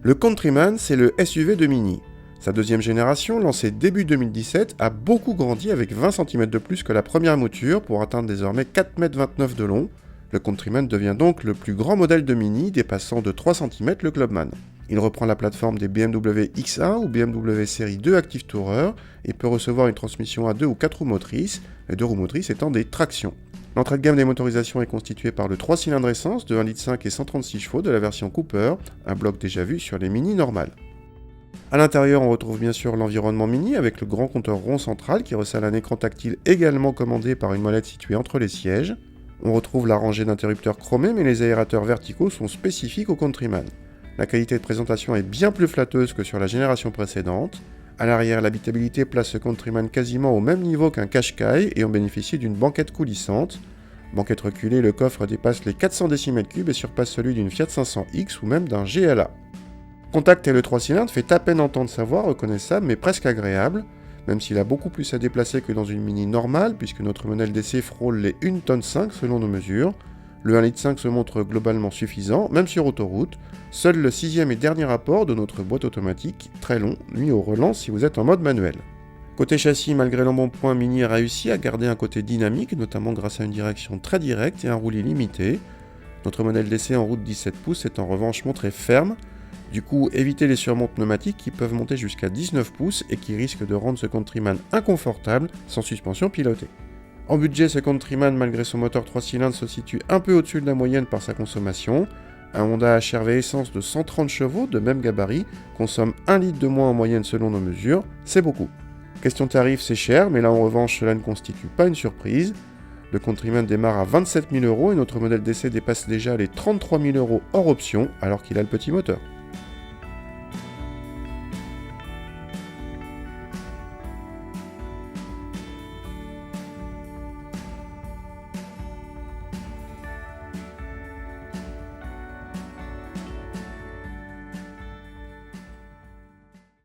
Le Countryman, c'est le SUV de Mini. Sa deuxième génération, lancée début 2017, a beaucoup grandi avec 20 cm de plus que la première mouture pour atteindre désormais 4,29 m de long. Le Countryman devient donc le plus grand modèle de Mini, dépassant de 3 cm le Clubman. Il reprend la plateforme des BMW X1 ou BMW Série 2 Active Tourer et peut recevoir une transmission à 2 ou 4 roues motrices, les 2 roues motrices étant des tractions. L'entrée de gamme des motorisations est constituée par le 3 cylindres essence de 1,5 litre et 136 chevaux de la version Cooper, un bloc déjà vu sur les Mini normales. A l'intérieur, on retrouve bien sûr l'environnement Mini avec le grand compteur rond central qui recèle un écran tactile également commandé par une molette située entre les sièges. On retrouve la rangée d'interrupteurs chromés, mais les aérateurs verticaux sont spécifiques au Countryman. La qualité de présentation est bien plus flatteuse que sur la génération précédente. À l'arrière, l'habitabilité place ce Countryman quasiment au même niveau qu'un Qashqai et on bénéficie d'une banquette coulissante. Banquette reculée, le coffre dépasse les 400 cm3 et surpasse celui d'une Fiat 500X ou même d'un GLA. Contact et le 3 cylindres fait à peine entendre sa voix, reconnaissable mais presque agréable, même s'il a beaucoup plus à déplacer que dans une Mini normale puisque notre modèle d'essai frôle les 1,5 tonnes selon nos mesures. Le 1,5 litre se montre globalement suffisant, même sur autoroute. Seul le 6e et dernier apport de notre boîte automatique, très long, nuit au relance si vous êtes en mode manuel. Côté châssis, malgré l'embonpoint, Mini a réussi à garder un côté dynamique, notamment grâce à une direction très directe et un roulis limité. Notre modèle d'essai en route 17 pouces est en revanche montré ferme. Du coup, évitez les surmontes pneumatiques qui peuvent monter jusqu'à 19 pouces et qui risquent de rendre ce Countryman inconfortable sans suspension pilotée. En budget, ce Countryman, malgré son moteur 3 cylindres, se situe un peu au-dessus de la moyenne par sa consommation. Un Honda HR-V essence de 130 chevaux, de même gabarit, consomme 1 litre de moins en moyenne selon nos mesures, c'est beaucoup. Question tarif, c'est cher, mais là en revanche, cela ne constitue pas une surprise. Le Countryman démarre à 27 000 € et notre modèle d'essai dépasse déjà les 33 000 € hors option, alors qu'il a le petit moteur.